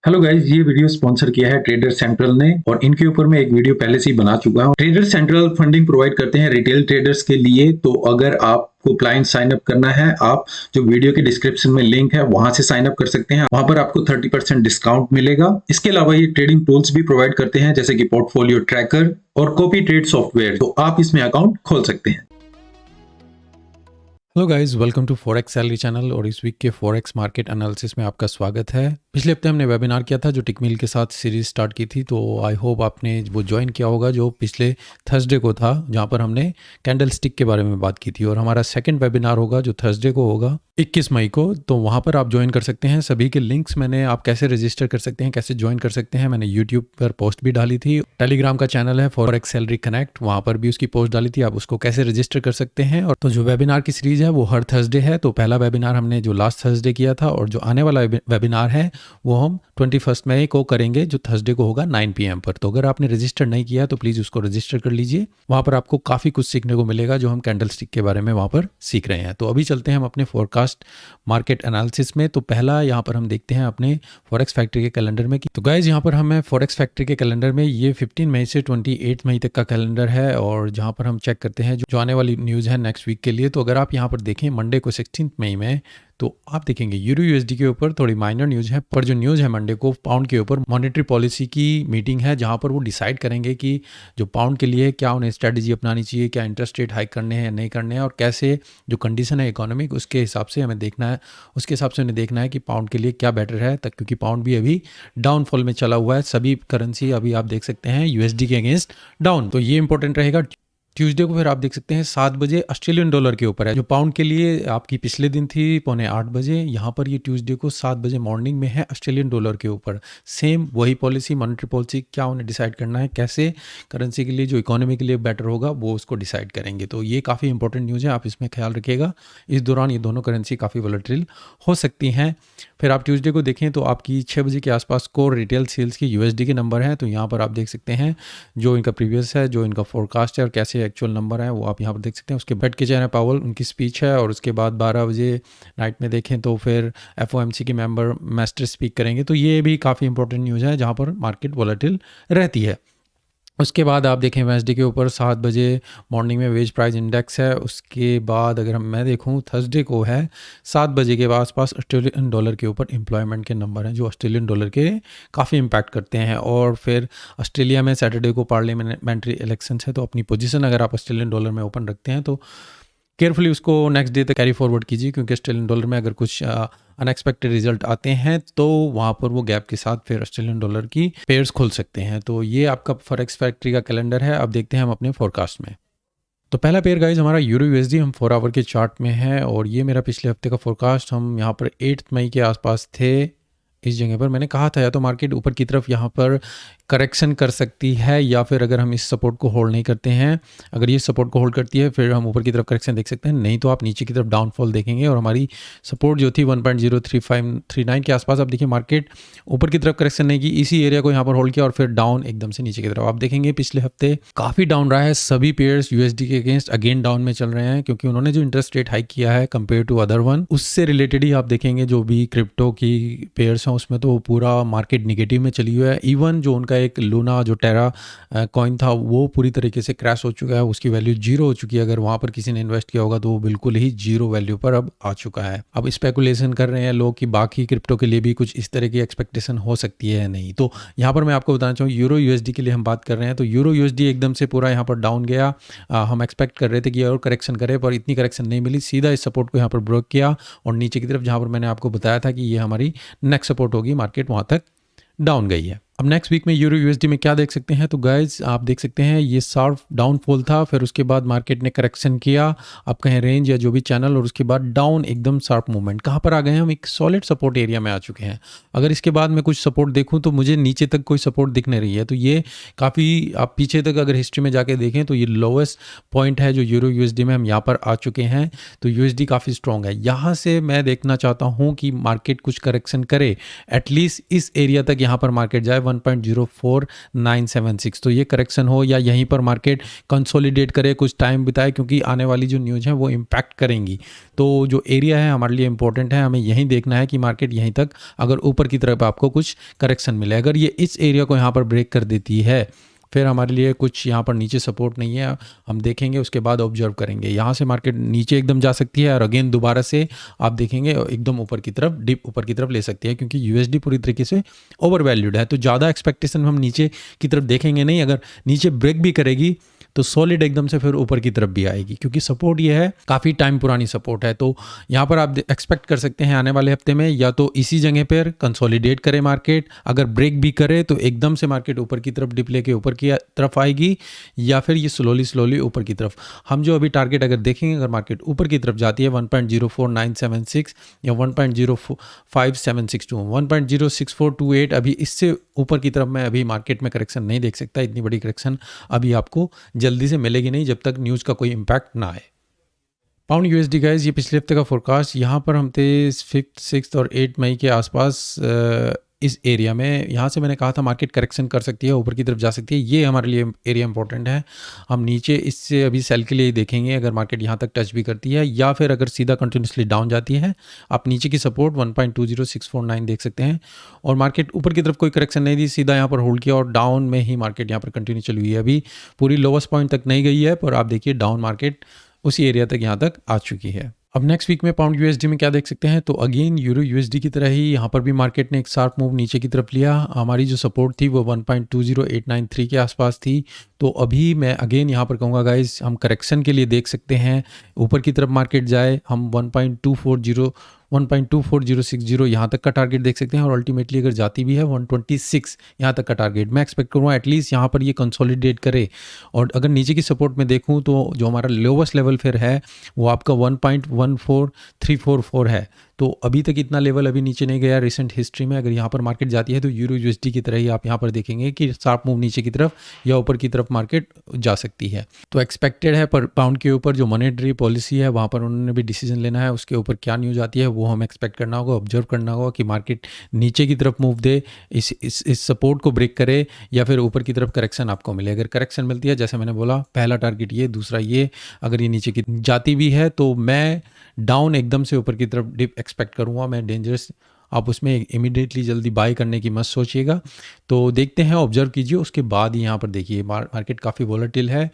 Hello guys, ये video sponsor किया है ट्रेडर सेंट्रल ने और इनके ऊपर मैं एक वीडियो पहले से ही बना चुका हूँ। ट्रेडर सेंट्रल फंडिंग प्रोवाइड करते हैं रिटेल ट्रेडर्स के लिए। तो अगर आपको क्लाइंट साइन अप करना है, आप जो वीडियो के डिस्क्रिप्शन में लिंक है वहां से साइन अप कर सकते हैं। वहां पर आपको 30% डिस्काउंट मिलेगा। इसके अलावा ये ट्रेडिंग टूल्स भी प्रोवाइड करते हैं, जैसे कि पोर्टफोलियो ट्रैकर और कॉपी ट्रेड सॉफ्टवेयर। तो आप इसमें अकाउंट खोल सकते हैं। Hello guys, welcome to forex salary channel और इस वीक के फॉरेक्स मार्केट एनालिसिस में आपका स्वागत है। पिछले हफ्ते हमने वेबिनार किया था जो टिकमिल के साथ सीरीज स्टार्ट की थी, तो आई होप आपने वो ज्वाइन किया होगा जो पिछले थर्सडे को था, जहां पर हमने कैंडल स्टिक के बारे में बात की थी। और हमारा सेकंड वेबिनार होगा जो थर्सडे को होगा 21 मई को, तो वहां पर आप ज्वाइन कर सकते हैं। सभी के लिंक्स मैंने, आप कैसे रजिस्टर कर सकते हैं, कैसे ज्वाइन कर सकते हैं, मैंने यूट्यूब पर पोस्ट भी डाली थी। टेलीग्राम का चैनल है फॉरेक्स सैलरी कनेक्ट, वहां पर भी उसकी पोस्ट डाली थी, आप उसको कैसे रजिस्टर कर सकते हैं। और तो जो वेबिनार की सीरीज है वो हर थर्सडे है। तो पहला वेबिनार हमने जो लास्ट थर्सडे किया था और जो आने वाला वेबिनार है वो हम 21 मई को करेंगे, जो थर्सडे को होगा 9 PM पर। तो अगर आपने रजिस्टर नहीं किया तो प्लीज़ उसको रजिस्टर कर लीजिए। वहाँ पर आपको काफ़ी कुछ सीखने को मिलेगा जो हम कैंडल स्टिक के बारे में वहाँ पर सीख रहे हैं। तो अभी चलते हैं हम अपने फोरकास्ट मार्केट एनालिसिस में। तो पहला यहाँ पर हम देखते हैं अपने फॉरेक्स फैक्ट्री के कैलेंडर में। तो गाइज यहाँ पर हमें फॉरेक्स फैक्ट्री के कैलेंडर में ये 15 मई से 28 मई तक का कैलेंडर है, और जहाँ पर हम चेक करते हैं जो आने वाली न्यूज़ है नेक्स्ट वीक के लिए। तो अगर आप यहाँ पर देखें मंडे को 16 मई में, तो आप देखेंगे यूरो यूएसडी के ऊपर थोड़ी माइनर न्यूज़ है, पर जो न्यूज़ है मंडे को पाउंड के ऊपर मॉनेटरी पॉलिसी की मीटिंग है, जहां पर वो डिसाइड करेंगे कि जो पाउंड के लिए क्या उन्हें स्ट्रेटजी अपनानी चाहिए, क्या इंटरेस्ट रेट हाइक करने हैं या नहीं करने हैं, और कैसे जो कंडीशन है इकोनॉमिक उसके हिसाब से हमें देखना है, उसके हिसाब से उन्हें देखना है कि पाउंड के लिए क्या बेटर है तक, क्योंकि पाउंड भी अभी डाउनफॉल में चला हुआ है। सभी करेंसी अभी आप देख सकते हैं यूएसडी के अगेंस्ट डाउन, तो ये इंपॉर्टेंट रहेगा। ट्यूसडे को फिर आप देख सकते हैं 7 बजे ऑस्ट्रेलियन डॉलर के ऊपर है, जो पाउंड के लिए आपकी पिछले दिन थी 7:45 बजे, यहाँ पर ये ट्यूसडे को 7 बजे मॉर्निंग में है ऑस्ट्रेलियन डॉलर के ऊपर। सेम वही पॉलिसी, मॉनेटरी पॉलिसी, क्या उन्हें डिसाइड करना है, कैसे करेंसी के लिए जो इकोनॉमी के लिए बेटर होगा वो उसको डिसाइड करेंगे। तो ये काफ़ी इंपॉर्टेंट न्यूज़ है, आप इसमें ख्याल रखिएगा। इस दौरान ये दोनों करेंसी काफ़ी वॉलेटाइल हो सकती हैं। फिर आप ट्यूसडे को देखें तो आपकी 6 बजे के आसपास कोर रिटेल सेल्स की यूएसडी के नंबर हैं। तो यहाँ पर आप देख सकते हैं जो इनका प्रीवियस है, जो इनका फोरकास्ट है और कैसे एक्चुअल नंबर है वो आप यहाँ पर देख सकते हैं। उसके बैठ के चेहरे पावल उनकी स्पीच है, और उसके बाद 12 बजे नाइट में देखें तो फिर एफओएमसी के मेंबर मास्टर स्पीक करेंगे। तो ये भी काफ़ी इंपॉर्टेंट न्यूज़ है जहाँ पर मार्केट वॉलेटाइल रहती है। उसके बाद आप देखें वेंसडे के ऊपर 7 बजे मॉर्निंग में वेज प्राइस इंडेक्स है। उसके बाद अगर मैं देखूं थर्सडे को है 7 बजे के आसपास ऑस्ट्रेलियन डॉलर के ऊपर एम्प्लॉयमेंट के नंबर हैं, जो ऑस्ट्रेलियन डॉलर के काफ़ी इम्पैक्ट करते हैं। और फिर ऑस्ट्रेलिया में सैटरडे को पार्लियामेंट्री इलेक्शंस है, तो अपनी पोजीशन अगर आप ऑस्ट्रेलियन डॉलर में ओपन रखते हैं तो केयरफुली उसको नेक्स्ट डे तक कैरी फॉरवर्ड कीजिए, क्योंकि ऑस्ट्रेलियन डॉलर में अगर कुछ अनएक्सपेक्टेड रिजल्ट आते हैं तो वहाँ पर वो गैप के साथ फिर ऑस्ट्रेलियन डॉलर की पेयर्स खुल सकते हैं। तो ये आपका फॉरेक्स फैक्ट्री का कैलेंडर है। अब देखते हैं हम अपने फोरकास्ट में। तो पहला पेयर गाइज हमारा यूरो यूएसडी, हम 4 आवर के चार्ट में है, और ये मेरा पिछले हफ्ते का फोरकास्ट। हम यहाँ पर 8 मई के आसपास थे। इस जगह पर मैंने कहा था या तो मार्केट ऊपर की तरफ यहाँ पर करेक्शन कर सकती है, या फिर अगर हम इस सपोर्ट को होल्ड नहीं करते हैं, अगर ये सपोर्ट को होल्ड करती है फिर हम ऊपर की तरफ करेक्शन देख सकते हैं, नहीं तो आप नीचे की तरफ डाउनफॉल देखेंगे। और हमारी सपोर्ट जो थी 1.03539 के आसपास, आप देखिए मार्केट ऊपर की तरफ करेक्शन नहीं की, इसी एरिया को यहाँ पर होल्ड किया और फिर डाउन एकदम से नीचे की तरफ। आप देखेंगे पिछले हफ्ते काफ़ी डाउन रहा है, सभी पेयर्स यूएसडी के अगेंस्ट अगेन डाउन में चल रहे हैं, क्योंकि उन्होंने जो इंटरेस्ट रेट हाइक किया है कंपेयर टू अदर वन, उससे रिलेटेड ही आप देखेंगे जो भी क्रिप्टो की पेयर्स हैं उसमें तो पूरा मार्केट निगेटिव में चली हुई है। इवन जो उनका एक लूना जो टेरा कॉइन था वो पूरी तरीके से क्रैश हो चुका है, उसकी वैल्यू जीरो हो चुकी है। अगर वहाँ पर किसी ने इन्वेस्ट किया होगा तो वो बिल्कुल ही जीरो वैल्यू पर अब आ चुका है। अब स्पेकुलेशन कर रहे हैं लोग कि बाकी क्रिप्टो के लिए भी कुछ इस तरह की एक्सपेक्टेशन हो सकती है या नहीं। तो यहाँ पर मैं आपको बताना चाहूँ यूरो यूएसडी के लिए हम बात कर रहे हैं, तो यूरो यूएसडी एकदम से पूरा यहाँ पर डाउन गया। हम एक्सपेक्ट कर रहे थे कि और करेक्शन करे, पर इतनी करेक्शन नहीं मिली, सीधा इस सपोर्ट को यहाँ पर ब्रेक किया और नीचे की तरफ जहाँ पर मैंने आपको बताया था कि ये हमारी नेक्स्ट सपोर्ट होगी, मार्केट वहाँ तक डाउन गई है। अब नेक्स्ट वीक में यूरो यूएसडी में क्या देख सकते हैं, तो गाइज आप देख सकते हैं ये शार्प डाउनफॉल था, फिर उसके बाद मार्केट ने करेक्शन किया, आप कहें रेंज या जो भी चैनल, और उसके बाद डाउन एकदम शार्प मूवमेंट। कहाँ पर आ गए हैं हम, एक सॉलिड सपोर्ट एरिया में आ चुके हैं। अगर इसके बाद मैं कुछ सपोर्ट देखूं तो मुझे नीचे तक कोई सपोर्ट दिख नहीं रही है, तो ये काफ़ी, आप पीछे तक अगर हिस्ट्री में जाके देखें तो ये लोवेस्ट पॉइंट है जो यूरो यूएसडी में हम यहाँ पर आ चुके हैं। तो यूएसडी काफ़ी स्ट्रॉन्ग है। यहाँ से मैं देखना चाहता हूँ कि मार्केट कुछ करेक्शन करे, एटलीस्ट इस एरिया तक यहाँ पर मार्केट जाए 1.04976। तो ये करेक्शन हो या यहीं पर मार्केट कंसोलिडेट करे, कुछ टाइम बिताए, क्योंकि आने वाली जो न्यूज़ है वो इम्पैक्ट करेंगी। तो जो एरिया है हमारे लिए इंपॉर्टेंट है, हमें यहीं देखना है कि मार्केट यहीं तक अगर ऊपर की तरफ आपको कुछ करेक्शन मिले। अगर ये इस एरिया को यहाँ पर ब्रेक कर देती है, फिर हमारे लिए कुछ यहाँ पर नीचे सपोर्ट नहीं है, हम देखेंगे, उसके बाद ऑब्जर्व करेंगे। यहाँ से मार्केट नीचे एकदम जा सकती है और अगेन दोबारा से आप देखेंगे एकदम ऊपर की तरफ, डिप ऊपर की तरफ ले सकती है, क्योंकि यूएसडी पूरी तरीके से ओवर वैल्यूड है। तो ज़्यादा एक्सपेक्टेशन हम नीचे की तरफ देखेंगे नहीं। अगर नीचे ब्रेक भी करेगी तो सॉलिड एकदम से फिर ऊपर की तरफ भी आएगी, क्योंकि सपोर्ट ये है, काफ़ी टाइम पुरानी सपोर्ट है। तो यहाँ पर आप एक्सपेक्ट कर सकते हैं आने वाले हफ्ते में या तो इसी जगह पर कंसोलिडेट करे मार्केट, अगर ब्रेक भी करे तो एकदम से मार्केट ऊपर की तरफ डिप लेके ऊपर की तरफ आएगी, या फिर ये स्लोली ऊपर की तरफ। हम जो अभी टारगेट अगर देखेंगे, अगर मार्केट ऊपर की तरफ जाती है 1.04976 या 1.05762, 1.06428, अभी इससे ऊपर की तरफ मैं अभी मार्केट में करेक्शन नहीं देख सकता। इतनी बड़ी करेक्शन अभी आपको जल्दी से मिलेगी नहीं जब तक न्यूज़ का कोई इम्पैक्ट ना आए। पाउंड यूएसडी गाइस, ये पिछले हफ्ते का फोरकास्ट, यहाँ पर हम थे 5th, 6th और 8 मई के आसपास इस एरिया में। यहाँ से मैंने कहा था मार्केट करेक्शन कर सकती है, ऊपर की तरफ जा सकती है। ये हमारे लिए एरिया इंपॉर्टेंट है। हम नीचे इससे अभी सेल के लिए देखेंगे, अगर मार्केट यहाँ तक टच भी करती है या फिर अगर सीधा कंटिन्यूसली डाउन जाती है, आप नीचे की सपोर्ट 1.20649 देख सकते हैं। और मार्केट ऊपर की तरफ कोई करेक्शन नहीं दी, सीधा यहाँ पर होल्ड किया और डाउन में ही मार्केट यहाँ पर कंटिन्यू चली हुई है। अभी पूरी लोवेस्ट पॉइंट तक नहीं गई है, पर आप देखिए डाउन मार्केट उसी एरिया तक यहाँ तक आ चुकी है। अब नेक्स्ट वीक में पाउंड यूएसडी में क्या देख सकते हैं, तो अगेन यूरो यूएसडी की तरह ही यहाँ पर भी मार्केट ने एक शार्प मूव नीचे की तरफ लिया। हमारी जो सपोर्ट थी वो 1.20893 के आसपास थी। तो अभी मैं अगेन यहाँ पर कहूँगा गाइस, हम करेक्शन के लिए देख सकते हैं, ऊपर की तरफ मार्केट जाए, हम 1.24060 यहाँ तक का टारगेट देख सकते हैं। और अल्टीमेटली अगर जाती भी है 126 यहाँ तक का टारगेट मैं एक्सपेक्ट करूँगा एटलीस्ट यहाँ पर ये कंसोलिडेट करे। और अगर नीचे की सपोर्ट में देखूँ तो जो हमारा लोवेस्ट लेवल फिर है वो आपका 1.14344 है। तो अभी तक इतना लेवल अभी नीचे नहीं गया रिसेंट हिस्ट्री में। अगर यहाँ पर मार्केट जाती है तो यूरो यूएसडी की तरह ही आप यहाँ पर देखेंगे कि शार्प मूव नीचे की तरफ या ऊपर की तरफ मार्केट जा सकती है। तो एक्सपेक्टेड है, पर पाउंड के ऊपर जो मॉनेटरी पॉलिसी है वहाँ पर उन्होंने भी डिसीजन लेना है, उसके ऊपर क्या न्यूज़ आती है वो हमें एक्सपेक्ट करना होगा, ऑब्जर्व करना होगा कि मार्केट नीचे की तरफ मूव दे, इस सपोर्ट को ब्रेक करे या फिर ऊपर की तरफ करेक्शन आपको मिले। अगर करेक्शन मिलती है, जैसे मैंने बोला, पहला टारगेट ये, दूसरा ये, अगर ये नीचे की जाती भी है तो मैं डाउन एकदम से ऊपर की तरफ डिप एक्सपेक्ट करूँगा। मैं डेंजरस, आप उसमें इमीडिएटली जल्दी बाय करने की मत सोचिएगा। तो देखते हैं, ऑब्जर्व कीजिए, उसके बाद यहाँ पर देखिए मार्केट काफ़ी वॉलेटिल है।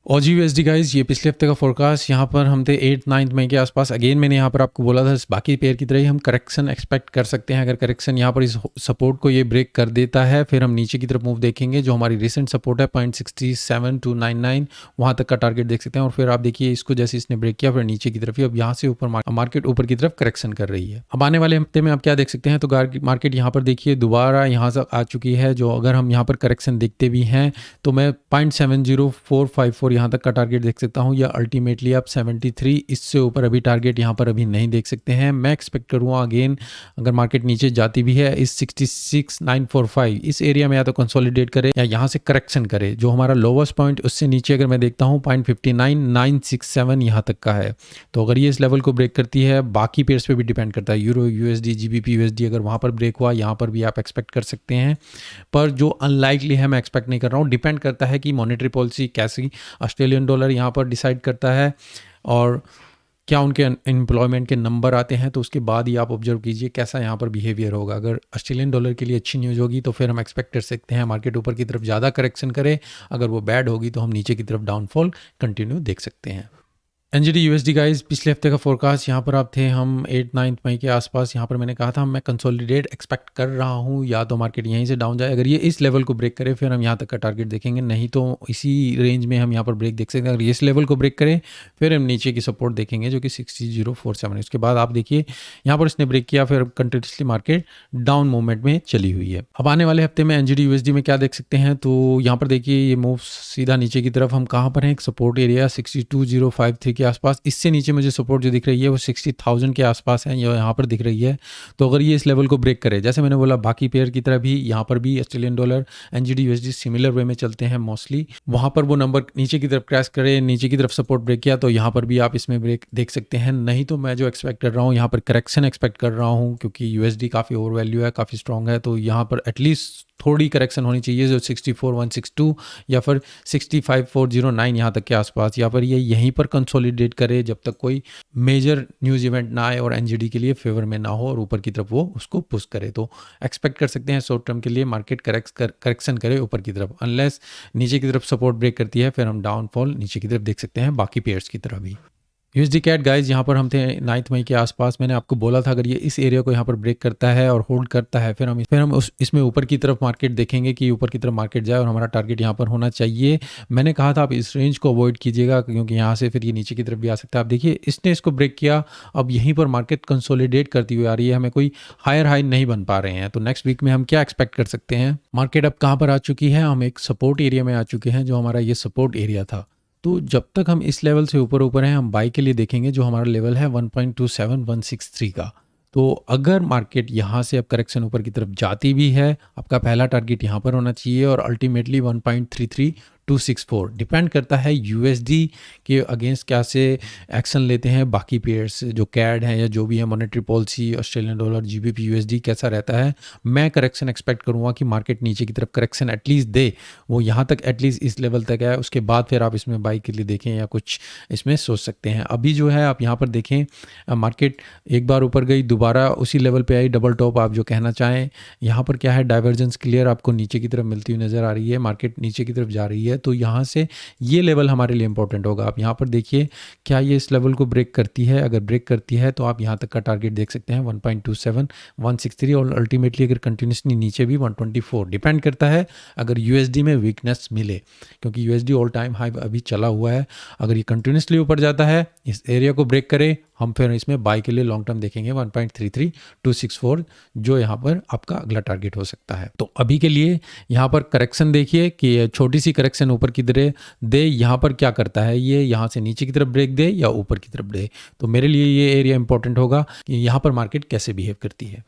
ऑजी यूएसडी गाइस, ये पिछले हफ्ते का फोरकास्ट, यहाँ पर हम थे 8-9 मई के आसपास। अगेन मैंने यहाँ पर आपको बोला था बाकी पेयर की तरह ही हम करेक्शन एक्सपेक्ट कर सकते हैं। अगर करेक्शन यहाँ पर इस सपोर्ट को ये ब्रेक कर देता है, फिर हम नीचे की तरफ मूव देखेंगे। जो हमारी रिसेंट सपोर्ट है 0.67299 वहाँ तक का टारगेट देख सकते हैं। और फिर आप देखिए इसको जैसे इसने ब्रेक किया, फिर नीचे की तरफ ही अब यहाँ से ऊपर मार्केट ऊपर की तरफ करेक्शन कर रही है। अब आने वाले हफ्ते में आप क्या देख सकते हैं, तो मार्केट यहाँ पर देखिए दोबारा यहाँ से आ चुकी है। जो अगर हम यहाँ पर करेक्शन देखते भी हैं तो मैं 0.70454 यहाँ तक का टारगेट देख सकता हूँ, या अल्टीमेटली आप 73, इससे ऊपर अभी टारगेट यहाँ पर अभी नहीं देख सकते हैं। मैं एक्सपेक्ट करूँगा अगेन अगर मार्केट नीचे जाती भी है इस 66,945 इस एरिया में या तो कंसोलिडेट करे या यहाँ से करेक्शन करे। जो हमारा लोवेस्ट पॉइंट उससे नीचे अगर मैं देखता हूँ 0.59967 यहाँ तक का है। तो अगर ये इस लेवल को ब्रेक करती है, बाकी पेयर्स पे भी डिपेंड करता है, यूरो यूएसडी, जीबीपी यूएसडी, अगर वहाँ पर ब्रेक हुआ यहाँ पर भी आप एक्सपेक्ट कर सकते हैं। पर जो अनलाइकली है मैं एक्सपेक्ट नहीं कर रहा हूँ। डिपेंड करता है कि मॉनेटरी पॉलिसी कैसी ऑस्ट्रेलियन डॉलर यहाँ पर डिसाइड करता है और क्या उनके एम्प्लॉयमेंट के नंबर आते हैं, तो उसके बाद ही आप ऑब्जर्व कीजिए कैसा यहाँ पर बिहेवियर होगा। अगर ऑस्ट्रेलियन डॉलर के लिए अच्छी न्यूज़ होगी तो फिर हम एक्सपेक्ट कर सकते हैं मार्केट ऊपर की तरफ ज़्यादा करेक्शन करे। अगर वो बैड होगी तो हम नीचे की तरफ डाउनफॉल कंटिन्यू देख सकते हैं। एनजीडी यूएसडी गाइस, पिछले हफ्ते का फोरकास्ट, यहाँ पर आप थे हम 8-9 मई के आसपास। यहाँ पर मैंने कहा था मैं कंसोलिडेट एक्सपेक्ट कर रहा हूँ, या तो मार्केट यहीं से डाउन जाए, अगर ये इस लेवल को ब्रेक करे फिर हम यहाँ तक का टारगेट देखेंगे, नहीं तो इसी रेंज में हम यहाँ पर ब्रेक देख सकते हैं। अगर ये इस लेवल को ब्रेक करे फिर हम नीचे की सपोर्ट देखेंगे जो कि 60,047 है। उसके बाद आप देखिए यहाँ पर इसने ब्रेक किया, फिर कंटिन्यूसली मार्केट डाउन मूवमेंट में चली हुई है। अब आने वाले हफ्ते में एनजीडी यूएसडी में क्या देख सकते हैं, तो यहाँ पर देखिए ये मूव सीधा नीचे की तरफ, हम कहाँ पर हैं, एक सपोर्ट एरिया 62,053 के आसपास। इससे नीचे मुझे सपोर्ट जो दिख रही है वो 60,000 के आसपास है, यहाँ पर दिख रही है। तो अगर ये इस लेवल को ब्रेक करे, जैसे मैंने बोला बाकी पेयर की तरह भी यहाँ पर भी Australian dollar NGD USD similar way में चलते हैं मोस्टली, वहाँ पर वो नंबर नीचे की तरफ क्रैश करे, नीचे की तरफ सपोर्ट ब्रेक किया तो यहाँ पर भी आप इसमें ब्रेक देख सकते हैं। नहीं तो मैं जो एक्सपेक्ट कर रहा हूँ यहाँ पर करेक्शन एक्सपेक्ट कर रहा हूँ, क्योंकि यूएसडी काफ़ी ओवर वैल्यू है, काफ़ी स्ट्रॉन्ग है। तो यहाँ पर एटलीस्ट थोड़ी करेक्शन होनी चाहिए जो 64,162 या फिर 65,409 यहाँ तक के आसपास, या फिर ये यहीं पर कंसोलिडेट करे जब तक कोई मेजर न्यूज़ इवेंट ना आए और एनजीडी के लिए फेवर में ना हो और ऊपर की तरफ वो उसको पुश करे। तो एक्सपेक्ट कर सकते हैं शॉर्ट टर्म के लिए मार्केट करेक्शन करे ऊपर की तरफ, अनलेस नीचे की तरफ सपोर्ट ब्रेक करती है फिर हम डाउनफॉल नीचे की तरफ देख सकते हैं बाकी पेयर्स की तरह भी। यूएसडी कैट गाइज यहाँ पर हम थे 9 मई के आसपास। मैंने आपको बोला था अगर ये इस एरिया को यहाँ पर ब्रेक करता है और होल्ड करता है फिर हम इसमें ऊपर की तरफ मार्केट देखेंगे कि ऊपर की तरफ मार्केट जाए और हमारा टारगेट यहाँ पर होना चाहिए। मैंने कहा था आप इस रेंज को अवॉइड कीजिएगा क्योंकि यहाँ से फिर ये नीचे की तरफ भी आ सकता है। आप देखिए इसने इसको ब्रेक किया, अब यहीं पर मार्केट कंसोलिडेट करती हुई आ रही है, हमें कोई हायर हाई नहीं बन पा रहे हैं। तो नेक्स्ट वीक में हम क्या एक्सपेक्ट कर सकते हैं? मार्केट अब कहाँ पर आ चुकी है? हम एक सपोर्ट एरिया में आ चुके हैं जो हमारा ये सपोर्ट एरिया था। तो जब तक हम इस लेवल से ऊपर हैं हम बाई के लिए देखेंगे जो हमारा लेवल है 1.27163 का। तो अगर मार्केट यहाँ से अब करेक्शन ऊपर की तरफ जाती भी है, आपका पहला टारगेट यहाँ पर होना चाहिए और अल्टीमेटली 1.33264 डिपेंड करता है यूएसडी के अगेंस्ट क्या से एक्शन लेते हैं बाकी पेयर्स जो कैड हैं या जो भी है, monetary policy, Australian dollar, GBP USD कैसा रहता है। मैं करेक्शन एक्सपेक्ट करूँगा कि मार्केट नीचे की तरफ करेक्शन एटलीस्ट दे, वो यहाँ तक एटलीस्ट इस लेवल तक है, उसके बाद फिर आप इसमें बाई के लिए देखें या कुछ इसमें सोच सकते हैं। अभी जो है आप यहाँ पर देखें मार्केट एक बार ऊपर गई, दोबारा उसी लेवल पे आई, डबल टॉप आप जो कहना चाहें। यहाँ पर क्या है, डाइवर्जेंस क्लियर आपको नीचे की तरफ मिलती हुई नज़र आ रही है, मार्केट नीचे की तरफ जा रही है। तो यहाँ से ये लेवल हमारे लिए इंपॉर्टेंट होगा। आप यहाँ पर देखिए क्या ये इस लेवल को ब्रेक करती है, अगर ब्रेक करती है तो आप यहाँ तक का टारगेट देख सकते हैं 1.27163 और अल्टीमेटली अगर कंटिन्यूसली नीचे भी 124 डिपेंड करता है अगर यूएसडी में वीकनेस मिले, क्योंकि यूएसडी ऑल टाइम हाई अभी चला हुआ है। अगर ये कंटिन्यूसली ऊपर जाता है, इस एरिया को ब्रेक करे, हम फिर इसमें बाई के लिए लॉन्ग टर्म देखेंगे 1.33264 जो यहाँ पर आपका अगला टारगेट हो सकता है। तो अभी के लिए यहाँ पर करेक्शन देखिए कि छोटी सी करेक्शन ऊपर की तरफ दे, यहाँ पर क्या करता है ये, यहाँ से नीचे की तरफ ब्रेक दे या ऊपर की तरफ दे। तो मेरे लिए ये एरिया इंपॉर्टेंट होगा कि यहाँ पर मार्केट कैसे बिहेव करती है।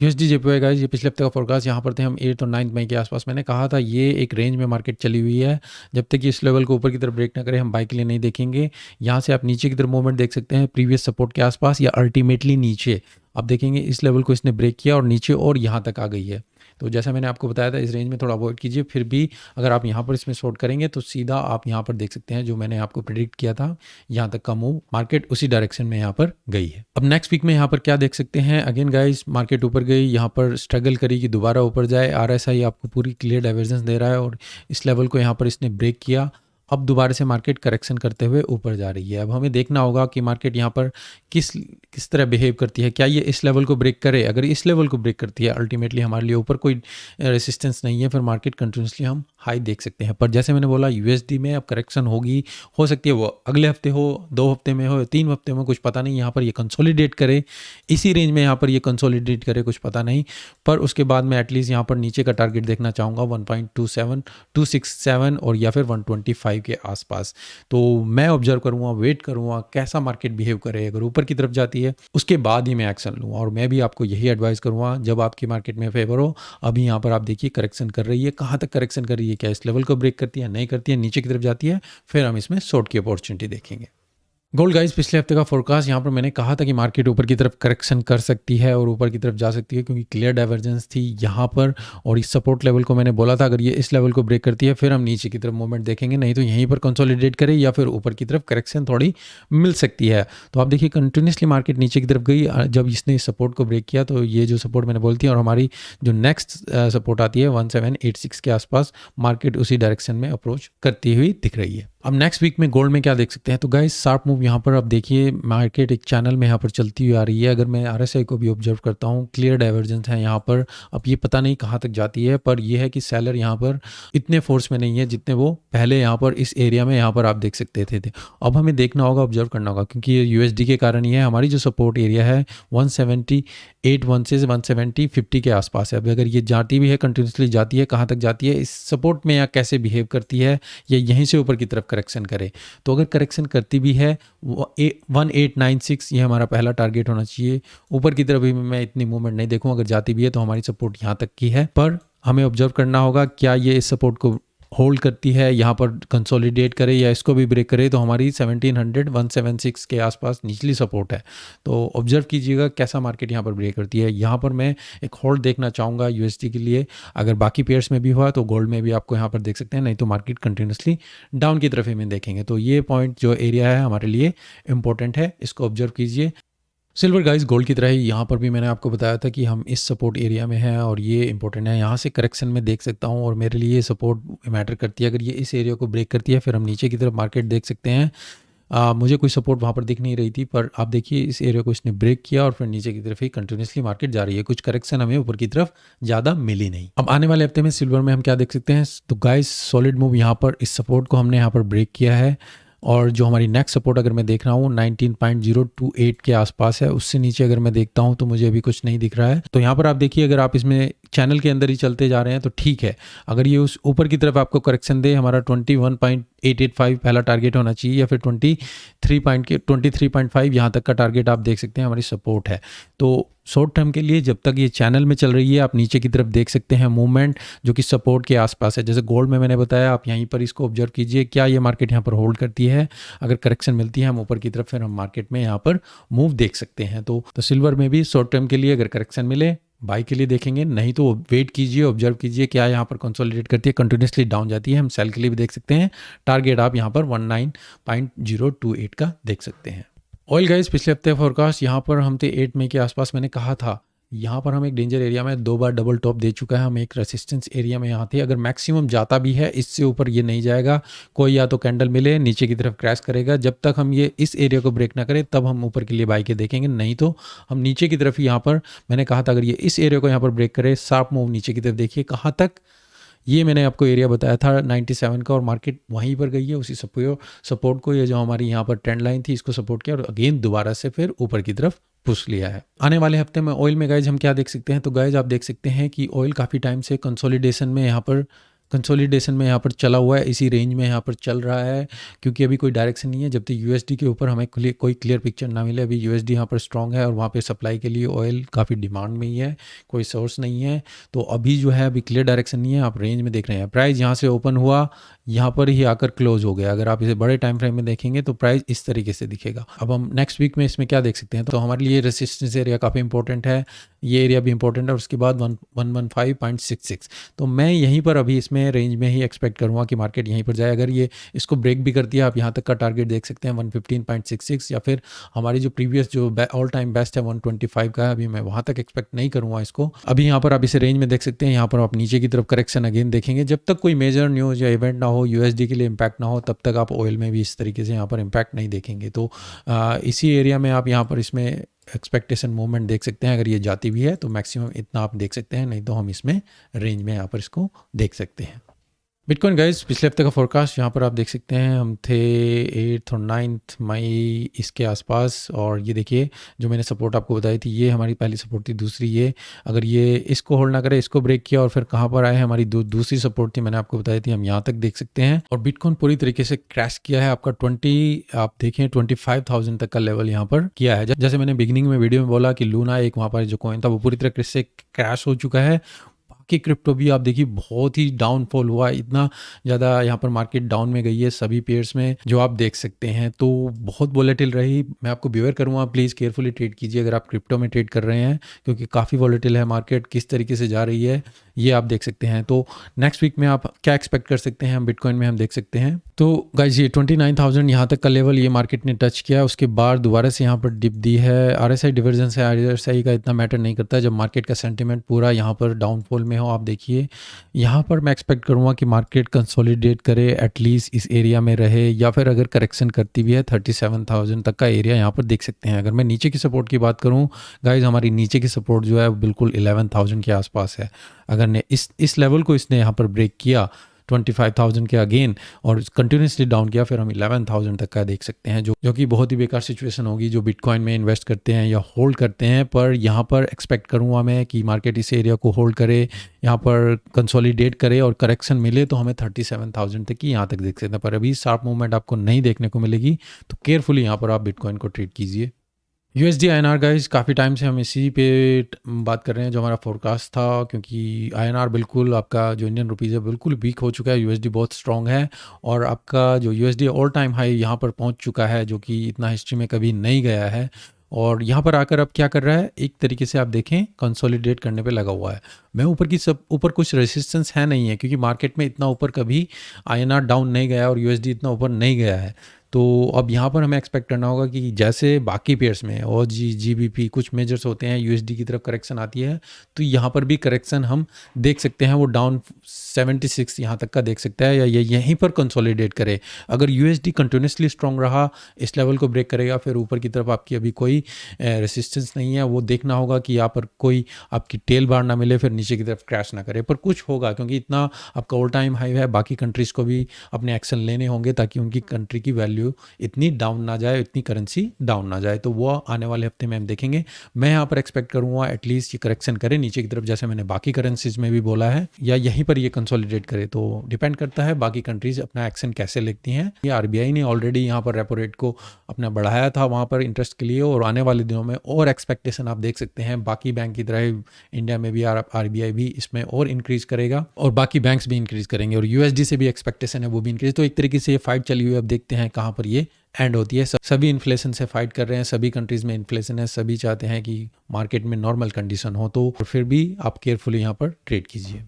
यूएसडी जेपीवाई गाइस, ये पिछले हफ्ते का फोरकास्ट यहाँ पर थे हम 8 और 9 मई के आसपास। मैंने कहा था ये एक रेंज में मार्केट चली हुई है, जब तक कि इस लेवल को ऊपर की तरफ ब्रेक ना करे हम बाई के लिए नहीं देखेंगे। यहाँ से आप नीचे की तरफ मूवमेंट देख सकते हैं प्रीवियस सपोर्ट के आसपास या अल्टीमेटली नीचे। आप देखेंगे इस लेवल को इसने ब्रेक किया और नीचे और यहाँ तक आ गई है। तो जैसा मैंने आपको बताया था इस रेंज में थोड़ा अवॉइड कीजिए, फिर भी अगर आप यहाँ पर इसमें शॉर्ट करेंगे तो सीधा आप यहाँ पर देख सकते हैं जो मैंने आपको प्रेडिक्ट किया था, यहाँ तक का मूव मार्केट उसी डायरेक्शन में यहाँ पर गई है। अब नेक्स्ट वीक में यहाँ पर क्या देख सकते हैं, अगेन गाइस मार्केट ऊपर गई, यहाँ पर स्ट्रगल करी कि दोबारा ऊपर जाए। आरएसआई आपको पूरी क्लियर डाइवर्जेंस दे रहा है और इस लेवल को यहाँ पर इसने ब्रेक किया। अब दोबारा से मार्केट करेक्शन करते हुए ऊपर जा रही है। अब हमें देखना होगा कि मार्केट यहाँ पर किस तरह बिहेव करती है। क्या ये इस लेवल को ब्रेक करे? अगर इस लेवल को ब्रेक करती है अल्टीमेटली हमारे लिए ऊपर कोई रेसिस्टेंस नहीं है, फिर मार्केट कंटिन्यूसली हम हाई देख सकते हैं। पर जैसे मैंने बोला यूएसडी में अब करेक्शन होगी, हो सकती है वो अगले हफ्ते हो, 2 हफ्ते में हो, 3 हफ्ते में, कुछ पता नहीं। यहाँ पर ये कंसोलिडेट करे इसी रेंज में, यहाँ पर ये कंसोलिडेट करे, कुछ पता नहीं। पर उसके बाद मैं एटलीस्ट यहाँ पर नीचे का टारगेट देखना चाहूँगा 1.27267 और या फिर 125 के आसपास। तो मैं ऑब्जर्व करूंगा, वेट करूंगा कैसा मार्केट बिहेव करे। अगर ऊपर की तरफ जाती है उसके बाद ही मैं एक्शन लूँगा। और मैं भी आपको यही एडवाइस करूंगा जब आपकी मार्केट में फेवर हो। अभी यहाँ पर आप देखिए करेक्शन कर रही है, कहाँ तक करेक्शन कर रही है, क्या इस लेवल को ब्रेक करती है, नहीं करती है, नीचे की तरफ जाती है, फिर हम इसमें शॉर्ट की अपॉर्चुनिटी देखेंगे। गोल्ड गाइस, पिछले हफ्ते का फोरकास्ट यहाँ पर मैंने कहा था कि मार्केट ऊपर की तरफ करेक्शन कर सकती है और ऊपर की तरफ जा सकती है क्योंकि क्लियर डाइवर्जेंस थी यहाँ पर। और इस सपोर्ट लेवल को मैंने बोला था अगर ये इस लेवल को ब्रेक करती है फिर हम नीचे की तरफ मूवमेंट देखेंगे, नहीं तो यहीं पर कंसोलिडेट करे या फिर ऊपर की तरफ करेक्शन थोड़ी मिल सकती है। तो आप देखिए कंटिन्यूसली मार्केट नीचे की तरफ गई, जब इसने इस सपोर्ट को ब्रेक किया तो ये जो सपोर्ट मैंने बोलती है और हमारी जो नेक्स्ट सपोर्ट आती है 1786 के आसपास, मार्केट उसी डायरेक्शन में अप्रोच करती हुई दिख रही है। अब नेक्स्ट वीक में गोल्ड में क्या देख सकते हैं, तो गाइस शार्प मूव यहाँ पर अब देखिए मार्केट एक चैनल में यहाँ पर चलती हुई आ रही है। अगर मैं आरएसआई को भी ऑब्जर्व करता हूँ क्लियर डाइवर्जेंस है यहाँ पर। अब ये पता नहीं कहाँ तक जाती है, पर यह है कि सेलर यहाँ पर इतने फोर्स में नहीं है जितने वो पहले यहाँ पर इस एरिया में यहाँ पर आप देख सकते थे। अब हमें देखना होगा, ऑब्जर्व करना होगा, क्योंकि ये यूएसडी के कारण ही है। हमारी जो सपोर्ट एरिया है 178 से 170-50 के आसपास है। अब अगर ये जाती भी है, कंटिन्यूसली जाती है, कहाँ तक जाती है, इस सपोर्ट में या कैसे बिहेव करती है, या यहीं से ऊपर की तरफ करेक्शन करे। तो अगर करेक्शन करती भी है 1896 ये हमारा पहला टारगेट होना चाहिए। ऊपर की तरफ भी मैं इतनी मूवमेंट नहीं देखूं। अगर जाती भी है तो हमारी सपोर्ट यहाँ तक की है, पर हमें ऑब्जर्व करना होगा क्या ये इस सपोर्ट को होल्ड करती है, यहाँ पर कंसोलिडेट करे या इसको भी ब्रेक करे तो हमारी 1700 176 के आसपास निचली सपोर्ट है। तो ऑब्जर्व कीजिएगा कैसा मार्केट यहाँ पर ब्रेक करती है। यहाँ पर मैं एक होल्ड देखना चाहूँगा यूएसडी के लिए। अगर बाकी पेयर्स में भी हुआ तो गोल्ड में भी आपको यहाँ पर देख सकते हैं, नहीं तो मार्केट कंटिन्यूसली डाउन की तरफ ही में देखेंगे। तो ये पॉइंट जो एरिया है हमारे लिए इंपॉर्टेंट है, इसको ऑब्जर्व कीजिए। सिल्वर गाइस गोल्ड की तरह ही यहाँ पर भी मैंने आपको बताया था कि हम इस सपोर्ट एरिया में हैं और ये इंपॉर्टेंट है। यहाँ से करेक्शन में देख सकता हूँ और मेरे लिए ये सपोर्ट मैटर करती है। अगर ये इस एरिया को ब्रेक करती है फिर हम नीचे की तरफ मार्केट देख सकते हैं। मुझे कोई सपोर्ट वहाँ पर दिख नहीं रही थी, पर आप देखिए इस एरिया को इसने ब्रेक किया और फिर नीचे की तरफ ही कंटिन्यूसली मार्केट जा रही है। कुछ करेक्शन हमें ऊपर की तरफ ज़्यादा मिली नहीं। अब आने वाले हफ्ते में सिल्वर में हम क्या देख सकते हैं, तो गाइस सॉलिड मूव यहाँ पर इस सपोर्ट को हमने यहाँ पर ब्रेक किया है और जो हमारी नेक्स्ट सपोर्ट अगर मैं देख रहा हूँ 19.028 के आसपास है, उससे नीचे अगर मैं देखता हूँ तो मुझे अभी कुछ नहीं दिख रहा है। तो यहाँ पर आप देखिए अगर आप इसमें चैनल के अंदर ही चलते जा रहे हैं तो ठीक है। अगर ये उस ऊपर की तरफ आपको करेक्शन दे, हमारा 21.885 पहला टारगेट होना चाहिए या फिर 23.5 यहाँ तक का टारगेट आप देख सकते हैं हमारी सपोर्ट है। तो शॉर्ट टर्म के लिए जब तक ये चैनल में चल रही है आप नीचे की तरफ देख सकते हैं मूवमेंट जो कि सपोर्ट के आसपास है। जैसे गोल्ड में मैंने बताया, आप यहीं पर इसको ऑब्जर्व कीजिए क्या ये मार्केट यहाँ पर होल्ड करती है। अगर करेक्शन मिलती है हम ऊपर की तरफ फिर हम मार्केट में यहाँ पर मूव देख सकते हैं। तो सिल्वर में भी शॉर्ट टर्म के लिए अगर करेक्शन मिले बाई के लिए देखेंगे, नहीं तो वेट कीजिए, ऑब्जर्व कीजिए क्या यहाँ पर कंसोलिडेट करती है, कंटिन्यूसली डाउन जाती है, हम सेल के लिए भी देख सकते हैं। टारगेट आप यहाँ पर 19.028 का देख सकते हैं। ऑयल गाइस पिछले हफ्ते फोरकास्ट यहाँ पर हम थे 8 मई के आसपास, मैंने कहा था यहाँ पर हम एक डेंजर एरिया में 2 बार डबल टॉप दे चुका है। हम एक रेसिस्टेंस एरिया में यहाँ थे, अगर मैक्सिमम जाता भी है इससे ऊपर ये नहीं जाएगा। कोई या तो कैंडल मिले नीचे की तरफ क्रैश करेगा, जब तक हम ये इस एरिया को ब्रेक ना करें तब हम ऊपर के लिए बाई के देखेंगे, नहीं तो हम नीचे की तरफ यहाँ पर मैंने कहा था अगर ये इस एरिया को यहाँ पर ब्रेक करे शार्प मूव नीचे की तरफ देखिए कहाँ तक। ये मैंने आपको एरिया बताया था 97 का और मार्केट वहीं पर गई है उसी सपोर्ट को, ये जो हमारी यहाँ पर ट्रेंड लाइन थी इसको सपोर्ट किया और अगेन दोबारा से फिर ऊपर की तरफ पुश लिया है। आने वाले हफ्ते में ऑयल में गाइज हम क्या देख सकते हैं, तो गाइज आप देख सकते हैं कि ऑयल काफ़ी टाइम से कंसोलिडेशन में यहाँ पर चला हुआ है, इसी रेंज में यहाँ पर चल रहा है क्योंकि अभी कोई डायरेक्शन नहीं है। जब तक यूएसडी के ऊपर हमें कोई क्लियर पिक्चर ना मिले, अभी यूएसडी यहाँ पर स्ट्रांग है और वहाँ पे सप्लाई के लिए ऑयल काफ़ी डिमांड में ही है, कोई सोर्स नहीं है। तो अभी जो है अभी क्लियर डायरेक्शन नहीं है, आप रेंज में देख रहे हैं। प्राइस यहाँ से ओपन हुआ, यहाँ पर ही आकर क्लोज हो गया। अगर आप इसे बड़े टाइम फ्रेम में देखेंगे तो प्राइस इस तरीके से दिखेगा। अब हम नेक्स्ट वीक में इसमें क्या देख सकते हैं, तो हमारे लिए रेसिस्टेंस एरिया काफ़ी इंपॉर्टेंट है, ये एरिया भी इंपॉर्टेंट है और उसके बाद 115.66। तो मैं यहीं पर अभी इसमें रेंज में ही एक्सपेक्ट करूँगा कि मार्केट यहीं पर जाए। अगर ये इसको ब्रेक भी करती है आप यहाँ तक का टारगेट देख सकते हैं 115.66 या फिर हमारी जो प्रीवियस जो ऑल टाइम बेस्ट है 125 का है, अभी मैं वहाँ तक एक्सपेक्ट नहीं करूँगा इसको। अभी यहाँ पर आप इसे रेंज में देख सकते हैं, यहाँ पर आप नीचे की तरफ करेक्शन अगेन देखेंगे। जब तक कोई मेजर न्यूज़ या इवेंट ना हो, यूएसडी के लिए इम्पैक्ट ना हो, तब तक आप ऑयल में भी इस तरीके से यहाँ पर इम्पैक्ट नहीं देखेंगे। तो इसी एरिया में आप यहाँ पर इसमें एक्सपेक्टेशन मूवमेंट देख सकते हैं। अगर ये जाती भी है तो मैक्सिमम इतना आप देख सकते हैं, नहीं तो हम इसमें रेंज में यहाँ पर इसको देख सकते हैं। बिटकॉइन गाइस पिछले हफ्ते का फोरकास्ट यहाँ पर आप देख सकते हैं, हम थे 8 और 9 मई इसके आसपास और ये देखिए जो मैंने सपोर्ट आपको बताई थी ये हमारी पहली सपोर्ट थी। दूसरी ये अगर ये इसको होल्ड ना करे, इसको ब्रेक किया और फिर कहाँ पर आए, हमारी दूसरी सपोर्ट थी मैंने आपको बताई थी, हम यहाँ तक देख सकते हैं। और बिटकॉइन पूरी तरीके से क्रैश किया है, आपका आप देखें 25,000 तक का लेवल यहाँ पर किया है। जैसे मैंने बिगिनिंग में वीडियो में बोला कि लूना एक वहाँ पर जो कॉइन था वो पूरी तरह से क्रैश हो चुका है। कि क्रिप्टो भी आप देखिए बहुत ही डाउनफॉल हुआ, इतना ज़्यादा यहाँ पर मार्केट डाउन में गई है सभी पेयर्स में जो आप देख सकते हैं। तो बहुत वॉलेटिल रही, मैं आपको बिवेयर करूँगा प्लीज़ केयरफुली ट्रेड कीजिए अगर आप क्रिप्टो में ट्रेड कर रहे हैं, क्योंकि काफ़ी वॉलेटिल है मार्केट, किस तरीके से जा रही है ये आप देख सकते हैं। तो नेक्स्ट वीक में आप क्या एक्सपेक्ट कर सकते हैं, हम बिटकॉइन में हम देख सकते हैं। तो गाइज ये 29,000 यहाँ तक का लेवल ये मार्केट ने टच किया, उसके बाद दोबारा से यहाँ पर डिप दी है। आरएसआई डिवर्जन से आरएसआई का इतना मैटर नहीं करता जब मार्केट का सेंटिमेंट पूरा यहाँ पर डाउनफॉल में हो। आप देखिए यहाँ पर मैं एक्सपेक्ट करूँगा कि मार्केट कंसोलिडेट करे, एटलीस्ट इस एरिया में रहे, या फिर अगर करेक्शन करती भी है 37,000 तक का एरिया यहाँ पर देख सकते हैं। अगर मैं नीचे की सपोर्ट की बात करूँ गाइज, हमारी नीचे की सपोर्ट जो है बिल्कुल 11,000 के आसपास है। अगर ने इस लेवल को इसने यहाँ पर ब्रेक किया 25,000 के अगेन और कंटिन्यूसली डाउन किया, फिर हम 11,000 तक का देख सकते हैं, जो कि बहुत ही बेकार सिचुएशन होगी जो बिटकॉइन में इन्वेस्ट करते हैं या होल्ड करते हैं। पर यहाँ पर एक्सपेक्ट करूँगा मैं कि मार्केट इस एरिया को होल्ड करे, यहाँ पर कंसोलिडेट करे और करेक्शन मिले तो हमें 37,000 तक की यहाँ तक देख सकते हैं। पर अभी शार्प मूवमेंट आपको नहीं देखने को मिलेगी, तो केयरफुली यहाँ पर आप बिटकॉइन को ट्रेड कीजिए। यूएसडी आईएनआर गाइस काफ़ी टाइम से हम इसी पे बात कर रहे हैं जो हमारा फोरकास्ट था, क्योंकि आईएनआर बिल्कुल आपका जो इंडियन रुपीज़ है बिल्कुल वीक हो चुका है, यूएसडी बहुत स्ट्रॉन्ग है और आपका जो यूएसडी ऑल टाइम हाई यहाँ पर पहुँच चुका है, जो कि इतना हिस्ट्री में कभी नहीं गया है। और यहाँ पर आकर अब क्या कर रहा है, एक तरीके से आप देखें कंसोलिडेट करने पे लगा हुआ है। मैं ऊपर कुछ रेसिस्टेंस है नहीं है, क्योंकि मार्केट में इतना ऊपर कभी आईएनआर डाउन नहीं गया और यूएसडी इतना ऊपर नहीं गया है। तो अब यहाँ पर हमें एक्सपेक्ट करना होगा कि जैसे बाकी पेयर्स में और जीबीपी कुछ मेजर्स होते हैं, यूएसडी की तरफ करेक्शन आती है, तो यहाँ पर भी करेक्शन हम देख सकते हैं, वो डाउन 76 यहाँ तक का देख सकता है, या ये यहीं पर कंसोलिडेट करे। अगर यूएसडी कंटिन्यूसली स्ट्रॉन्ग रहा, इस लेवल को ब्रेक करेगा, फिर ऊपर की तरफ आपकी अभी कोई रेसिस्टेंस नहीं है, वो देखना होगा कि यहाँ पर कोई आपकी टेल बार ना मिले, फिर नीचे की तरफ क्रैश ना करे। पर कुछ होगा, क्योंकि इतना आपका ऑल टाइम हाई है, बाकी कंट्रीज़ को भी अपने एक्शन लेने होंगे ताकि उनकी कंट्री की वैल्यू इतनी डाउन ना जाए, इतनी करेंसी डाउन ना जाए। तो वो आने वाले हफ्ते में हम देखेंगे। मैं यहाँ पर एक्सपेक्ट करूँगा एटलीस्ट ये करेक्शन करे नीचे की तरफ, जैसे मैंने बाकी करेंसीज में भी बोला है, या यहीं पर ये कंसोलिडेट करे। तो डिपेंड करता है बाकी कंट्रीज अपना एक्शन कैसे लेती हैं। ये आरबीआई ने ऑलरेडी यहाँ पर रेपो रेट को अपना बढ़ाया था वहाँ पर इंटरेस्ट के लिए, और आने वाले दिनों में और एक्सपेक्टेशन आप देख सकते हैं बाकी बैंक की तरह इंडिया में भी आरबीआई भी इसमें और इंक्रीज करेगा, और बाकी बैंक्स भी इंक्रीज करेंगे, और यूएसडी से भी एक्सपेक्टेशन है वो भी इंक्रीज। तो एक तरीके से ये फाइट चली हुई, अब देखते हैं कहाँ पर ये एंड होती है। सभी इन्फ्लेशन से फाइट कर रहे हैं, सभी कंट्रीज में इन्फ्लेशन है, सभी चाहते हैं कि मार्केट में नॉर्मल कंडीशन हो, तो फिर भी आप केयरफुली यहाँ पर ट्रेड कीजिए।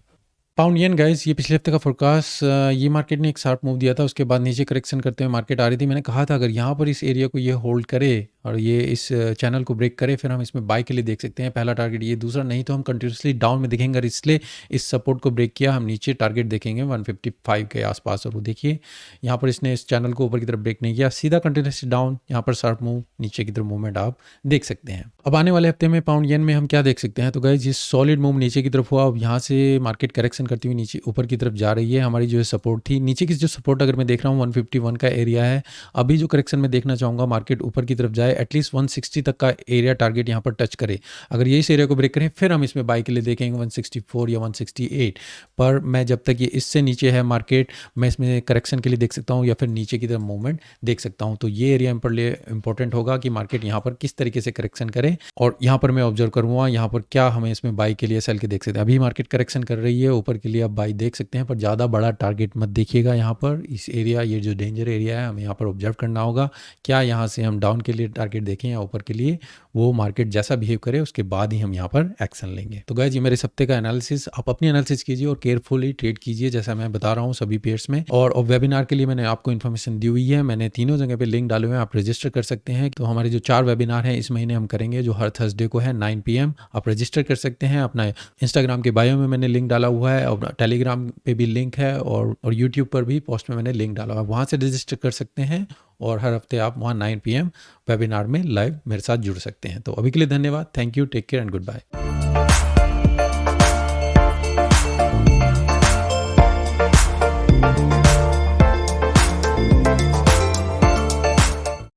पाउंड येन गाइस, ये पिछले हफ्ते का फोरकास्ट, ये मार्केट ने एक शार्प मूव दिया था, उसके बाद नीचे करेक्शन करते हुए मार्केट आ रही थी। मैंने कहा था अगर यहाँ पर इस एरिया को ये होल्ड करे और ये इस चैनल को ब्रेक करे, फिर हम इसमें बाय के लिए देख सकते हैं। पहला टारगेट ये, दूसरा नहीं तो हम कंटिन्यूसली डाउन में दिखेंगे, और इसलिए इस सपोर्ट को ब्रेक किया, हम नीचे टारगेट देखेंगे 155 के आसपास। और वो देखिए यहाँ पर इसने इस चैनल को ऊपर की तरफ ब्रेक नहीं किया, सीधा कंटिन्यूसली डाउन, यहाँ पर शार्प मूव नीचे की तरफ मूवमेंट आप देख सकते हैं। अब आने वाले हफ्ते में पाउंड येन में हम क्या देख सकते हैं, तो गाइस ये सॉलिड मूव नीचे की तरफ हुआ। अब यहाँ से मार्केट करेक्शन करती हुई नीचे ऊपर की तरफ जा रही है। हमारी जो सपोर्ट थी, नीचे की जो सपोर्ट अगर मैं देख रहा हूँ 151 का एरिया है। अभी जो करेक्शन में देखना चाहूँगा, मार्केट ऊपर की तरफ जाए, एटलीस्ट 160 तक का एरिया टारगेट यहाँ पर टच करे। अगर ये इस एरिया को ब्रेक करें, फिर हम इसमें बाई के लिए देखेंगे 164 या 168 पर। मैं जब तक ये इससे नीचे है मार्केट, मैं इसमें करेक्शन के लिए देख सकता हूँ, या फिर नीचे की तरफ मूवमेंट देख सकता हूँ। तो ये एरिया पर लिए इंपॉर्टेंट होगा कि मार्केट यहाँ पर किस तरीके से करेक्शन करे, और यहाँ पर मैं ऑब्जर्व करूँगा यहाँ पर क्या हमें इसमें बाई के लिए सेल के देख सकते हैं। अभी मार्केट करेक्शन कर रही है, ऊपर के लिए आप बाई देख सकते हैं, पर ज़्यादा बड़ा टारगेट मत देखिएगा। यहाँ पर इस एरिया, ये जो डेंजर एरिया है, हमें यहाँ पर ऑब्जर्व करना होगा। क्या यहाँ से हम डाउन के लिए टारगेट देखें या ऊपर के लिए, वो मार्केट जैसा बिहेव करे उसके बाद ही हम यहाँ पर एक्शन लेंगे। तो गाइस, ये मेरे सप्ताह का एनालिसिस, आप अपनी एनालिसिस कीजिए और केयरफुली ट्रेड कीजिए, जैसा मैं बता रहा हूँ सभी पेयर्स में। और वेबिनार के लिए मैंने आपको इन्फॉर्मेशन दी हुई है, मैंने तीनों जगह पे लिंक डाले हुए हैं, आप रजिस्टर कर सकते हैं। तो हमारे जो 4 वेबिनार हैं इस महीने हम करेंगे, जो हर थर्सडे को है 9 PM। आप रजिस्टर कर सकते हैं। अपना इंस्टाग्राम के बायो में मैंने लिंक डाला हुआ है, और टेलीग्राम पे भी लिंक है, और यूट्यूब पर भी पोस्ट में मैंने लिंक डाला हुआ है, वहाँ से रजिस्टर कर सकते हैं। और हर हफ्ते आप वहाँ 9 PM वेबिनार में लाइव मेरे साथ जुड़ सकते हैं। तो अभी के लिए धन्यवाद, thank you, take care and good bye.